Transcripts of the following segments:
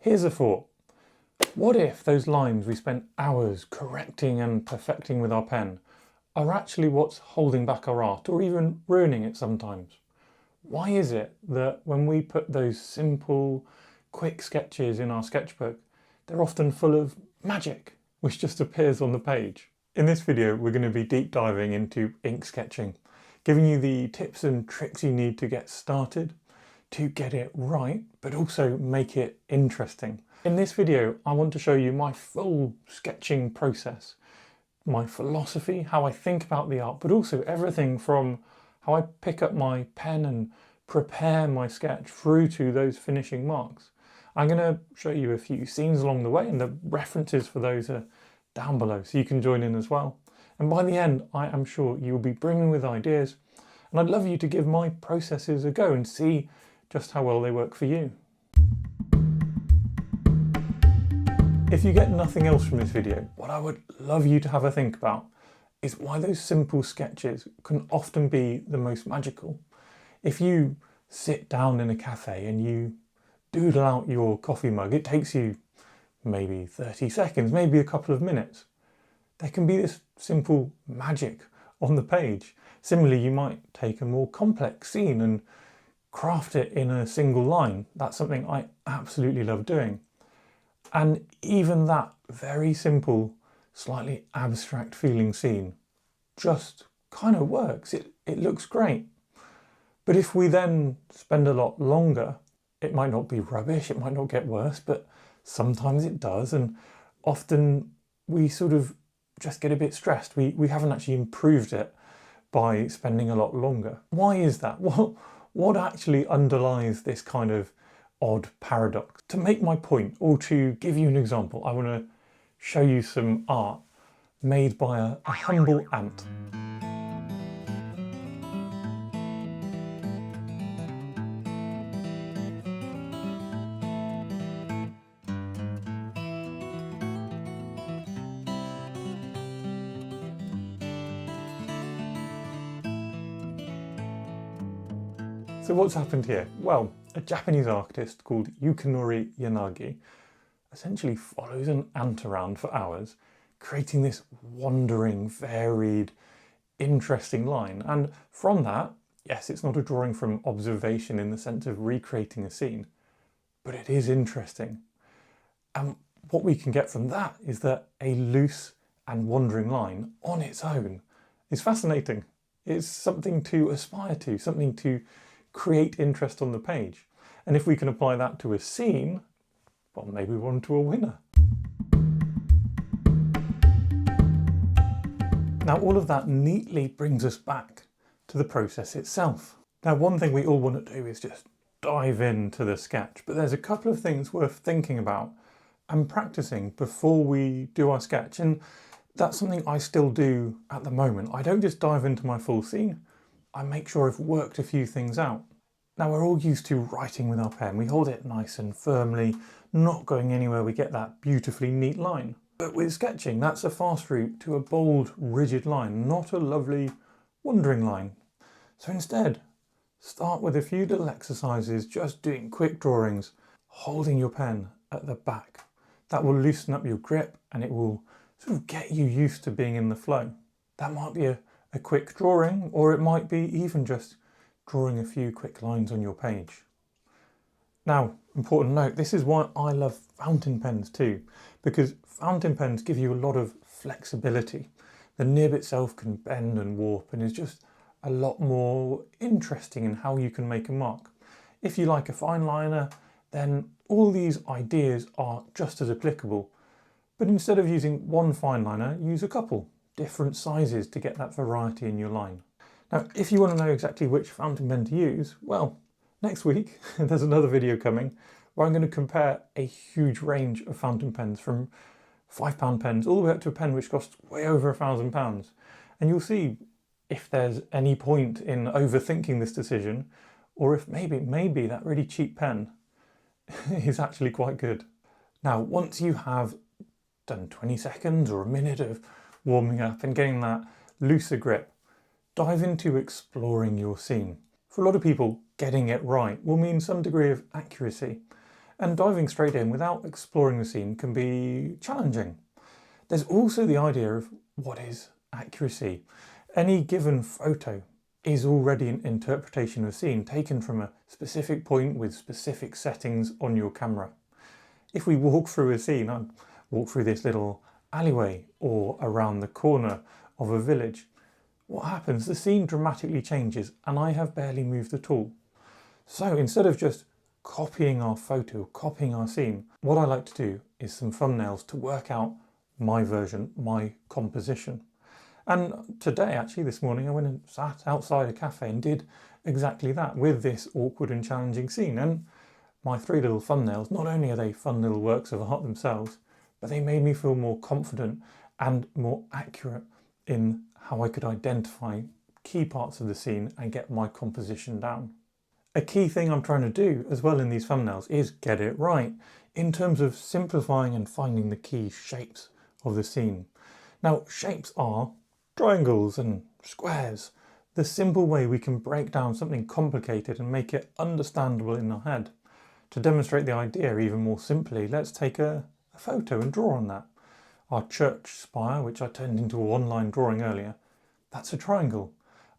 Here's a thought. What if those lines we spent hours correcting and perfecting with our pen are actually what's holding back our art, or even ruining it sometimes? Why is it that when we put those simple, quick sketches in our sketchbook, they're often full of magic, which just appears on the page? In this video, we're going to be deep diving into ink sketching, giving you the tips and tricks you need to get started, to get it right, but also make it interesting. In this video, I want to show you my full sketching process, my philosophy, how I think about the art, but also everything from how I pick up my pen and prepare my sketch through to those finishing marks. I'm going to show you a few scenes along the way, and the references for those are down below, so you can join in as well. And by the end, I am sure you'll be brimming with ideas, and I'd love you to give my processes a go and see just how well they work for you. If you get nothing else from this video, what I would love you to have a think about is why those simple sketches can often be the most magical. If you sit down in a cafe and you doodle out your coffee mug, it takes you maybe 30 seconds, maybe a couple of minutes. There can be this simple magic on the page. Similarly, you might take a more complex scene and craft it in a single line. That's something I absolutely love doing. And even that very simple, slightly abstract feeling scene just kind of works. It looks great. But if we then spend a lot longer, it might not be rubbish, it might not get worse, but sometimes it does. And often we sort of just get a bit stressed. We haven't actually improved it by spending a lot longer. Why is that? What actually underlies this kind of odd paradox? To make my point, or to give you an example, I want to show you some art made by a humble ant. So what's happened here? Well, a Japanese artist called Yukinori Yanagi essentially follows an ant around for hours, creating this wandering, varied, interesting line. And from that, yes, it's not a drawing from observation in the sense of recreating a scene, but it is interesting. And what we can get from that is that a loose and wandering line on its own is fascinating. It's something to aspire to, something to create interest on the page. And if we can apply that to a scene, well, maybe we're onto a winner. Now, all of that neatly brings us back to the process itself. Now, one thing we all want to do is just dive into the sketch, but there's a couple of things worth thinking about and practicing before we do our sketch. And that's something I still do at the moment. I don't just dive into my full scene. I make sure I've worked a few things out. Now, we're all used to writing with our pen. We hold it nice and firmly, not going anywhere. We get that beautifully neat line. But with sketching, that's a fast route to a bold, rigid line, not a lovely, wandering line. So instead, start with a few little exercises, just doing quick drawings, holding your pen at the back. That will loosen up your grip and it will sort of get you used to being in the flow. That might be a quick drawing, or it might be even just drawing a few quick lines on your page. Now, important note, this is why I love fountain pens too, because fountain pens give you a lot of flexibility. The nib itself can bend and warp and is just a lot more interesting in how you can make a mark. If you like a fine liner, then all these ideas are just as applicable. But instead of using one fine liner, use a couple. Different sizes to get that variety in your line. Now, if you want to know exactly which fountain pen to use, well, next week there's another video coming where I'm going to compare a huge range of fountain pens, from £5 pens all the way up to a pen which costs way over £1,000. And you'll see if there's any point in overthinking this decision, or if maybe that really cheap pen is actually quite good. Now, once you have done 20 seconds or a minute of warming up and getting that looser grip, dive into exploring your scene. For a lot of people, getting it right will mean some degree of accuracy. and diving straight in without exploring the scene can be challenging. There's also the idea of what is accuracy. Any given photo is already an interpretation of a scene taken from a specific point with specific settings on your camera. If we walk through a scene, I'd walk through this little alleyway or around the corner of a village, what happens? The scene dramatically changes and I have barely moved at all. So instead of just copying our photo, copying our scene, what I like to do is some thumbnails to work out my version, my composition. And today, actually, this morning, I went and sat outside a cafe and did exactly that with this awkward and challenging scene. And my 3 little thumbnails, not only are they fun little works of art themselves, but they made me feel more confident and more accurate in how I could identify key parts of the scene and get my composition down. A key thing I'm trying to do as well in these thumbnails is get it right in terms of simplifying and finding the key shapes of the scene. Now, shapes are triangles and squares, the simple way we can break down something complicated and make it understandable in our head. To demonstrate the idea even more simply, let's take a photo and draw on that. Our church spire, which I turned into an online drawing earlier, that's a triangle.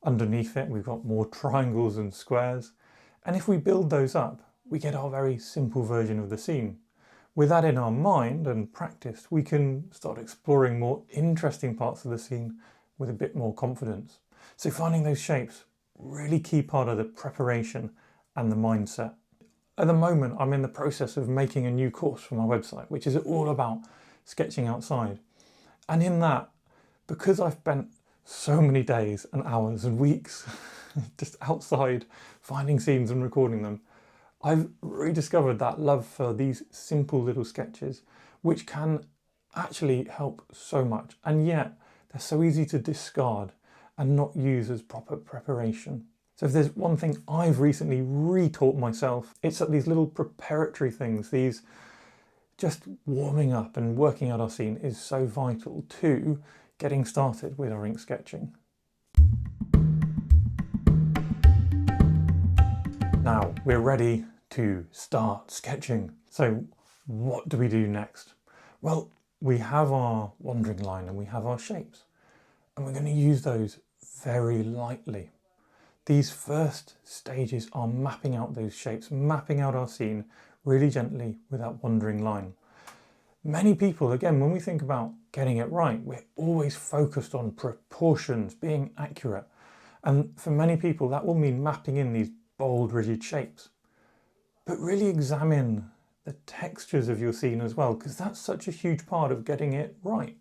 Underneath it, we've got more triangles and squares. And if we build those up, we get our very simple version of the scene. With that in our mind and practice, we can start exploring more interesting parts of the scene with a bit more confidence. So finding those shapes, really key part of the preparation and the mindset. At the moment, I'm in the process of making a new course for my website, which is all about sketching outside. And in that, because I've spent so many days and hours and weeks just outside finding scenes and recording them, I've rediscovered that love for these simple little sketches, which can actually help so much. And yet, they're so easy to discard and not use as proper preparation. So if there's one thing I've recently retaught myself, it's that these little preparatory things, these just warming up and working out our scene is so vital to getting started with our ink sketching. Now we're ready to start sketching. So what do we do next? Well, we have our wandering line and we have our shapes, and we're going to use those very lightly. These first stages are mapping out those shapes, mapping out our scene really gently with that wandering line. Many people, again, when we think about getting it right, we're always focused on proportions, being accurate. And for many people, that will mean mapping in these bold, rigid shapes. But really examine the textures of your scene as well, because that's such a huge part of getting it right.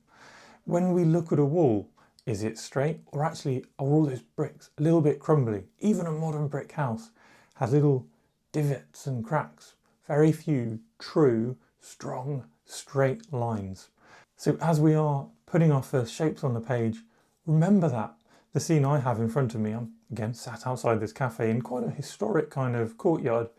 When we look at a wall, is it straight, or actually are all those bricks a little bit crumbly? Even a modern brick house has little divots and cracks. Very few true, strong, straight lines. So as we are putting our first shapes on the page, remember that. The scene I have in front of me, I'm again sat outside this cafe in quite a historic kind of courtyard.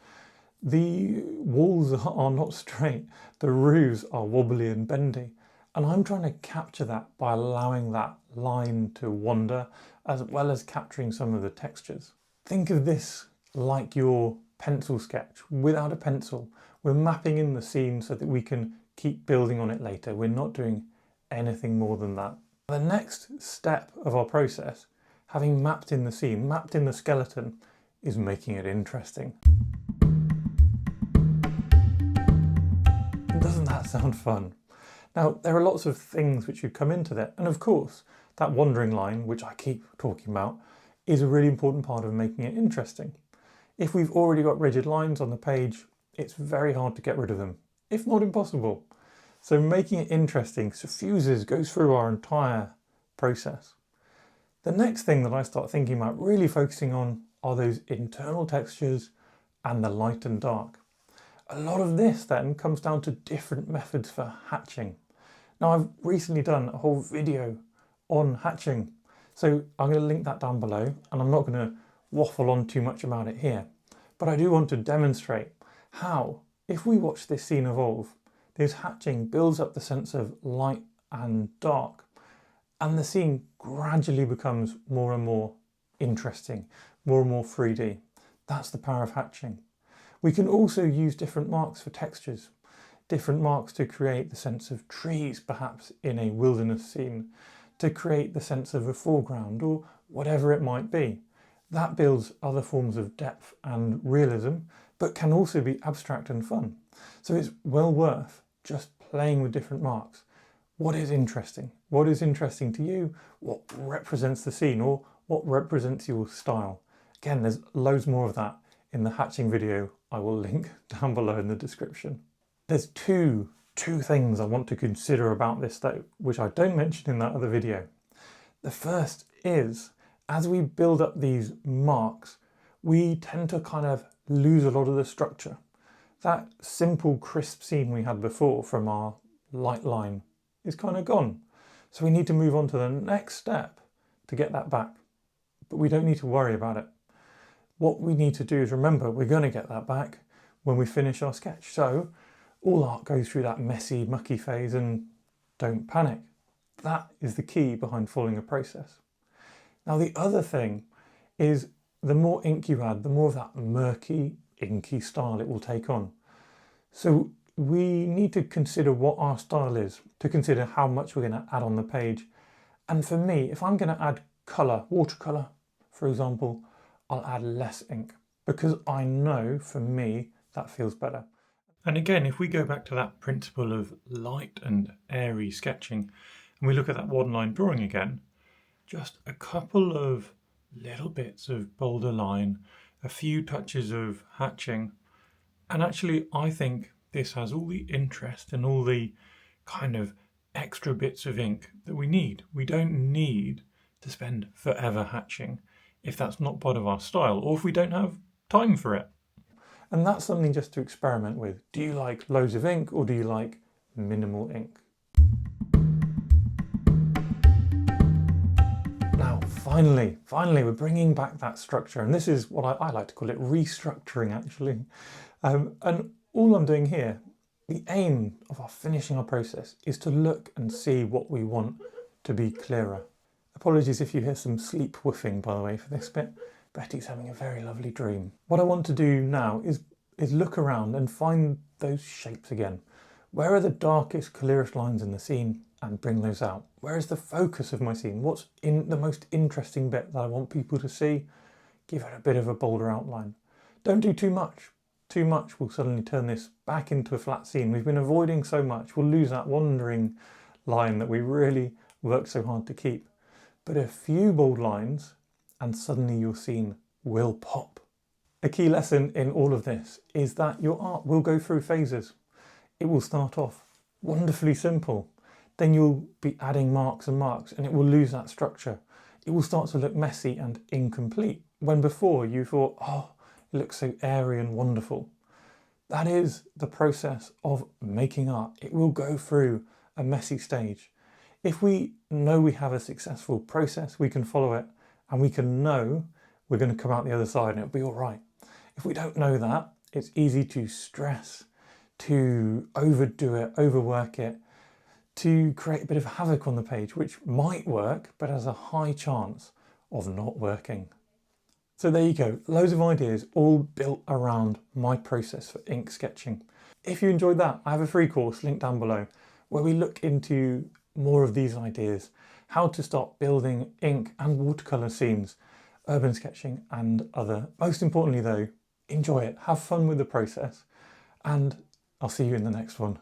The walls are not straight, the roofs are wobbly and bendy, and I'm trying to capture that by allowing that line to wander, as well as capturing some of the textures. Think of this like your pencil sketch without a pencil. We're mapping in the scene so that we can keep building on it later. We're not doing anything more than that. The next step of our process, having mapped in the scene, mapped in the skeleton, is making it interesting. Doesn't that sound fun? Now, there are lots of things which would come into that, and of course, that wandering line, which I keep talking about, is a really important part of making it interesting. If we've already got rigid lines on the page, it's very hard to get rid of them, if not impossible. So making it interesting suffuses, goes through our entire process. The next thing that I start thinking about, really focusing on, are those internal textures and the light and dark. A lot of this then comes down to different methods for hatching. Now, I've recently done a whole video on hatching, so I'm going to link that down below, and I'm not going to waffle on too much about it here. But I do want to demonstrate how, if we watch this scene evolve, this hatching builds up the sense of light and dark, and the scene gradually becomes more and more interesting, more and more 3D. That's the power of hatching. We can also use different marks for textures, different marks to create the sense of trees, perhaps in a wilderness scene, to create the sense of a foreground or whatever it might be. That builds other forms of depth and realism, but can also be abstract and fun. So it's well worth just playing with different marks. What is interesting? What is interesting to you? What represents the scene or what represents your style? Again, there's loads more of that in the hatching video I will link down below in the description. There's two things I want to consider about this though, which I don't mention in that other video. The first is, as we build up these marks, we tend to kind of lose a lot of the structure. That simple, crisp scene we had before from our light line is kind of gone. So we need to move on to the next step to get that back. But we don't need to worry about it. What we need to do is remember we're going to get that back when we finish our sketch. So all art goes through that messy, mucky phase, and don't panic. That is the key behind following a process. Now the other thing is the more ink you add, the more of that murky, inky style it will take on. So we need to consider what our style is, to consider how much we're going to add on the page. And for me, if I'm going to add colour, watercolour, for example, I'll add less ink because I know for me that feels better. And again, if we go back to that principle of light and airy sketching, and we look at that one line drawing again, just a couple of little bits of bolder line, a few touches of hatching, and actually I think this has all the interest and all the kind of extra bits of ink that we need. We don't need to spend forever hatching if that's not part of our style or if we don't have time for it. And that's something just to experiment with. Do you like loads of ink or do you like minimal ink? Now, finally, we're bringing back that structure. And this is what I like to call it restructuring, actually. And all I'm doing here, the aim of our finishing our process is to look and see what we want to be clearer. Apologies if you hear some sleep woofing, by the way, for this bit. Betty's having a very lovely dream. What I want to do now is look around and find those shapes again. Where are the darkest, clearest lines in the scene and bring those out? Where is the focus of my scene? What's in the most interesting bit that I want people to see? Give it a bit of a bolder outline. Don't do too much. Too much will suddenly turn this back into a flat scene. We've been avoiding so much. We'll lose that wandering line that we really worked so hard to keep. But a few bold lines and suddenly your scene will pop. A key lesson in all of this is that your art will go through phases. It will start off wonderfully simple. Then you'll be adding marks and marks and it will lose that structure. It will start to look messy and incomplete when before you thought, oh, it looks so airy and wonderful. That is the process of making art. It will go through a messy stage. If we know we have a successful process, we can follow it and we can know we're going to come out the other side and it'll be all right. If we don't know that, it's easy to stress, to overdo it, overwork it, to create a bit of havoc on the page, which might work, but has a high chance of not working. So there you go, loads of ideas all built around my process for ink sketching. If you enjoyed that, I have a free course linked down below where we look into more of these ideas, how to start building ink and watercolour scenes, urban sketching and other. Most importantly though, enjoy it, have fun with the process, and I'll see you in the next one.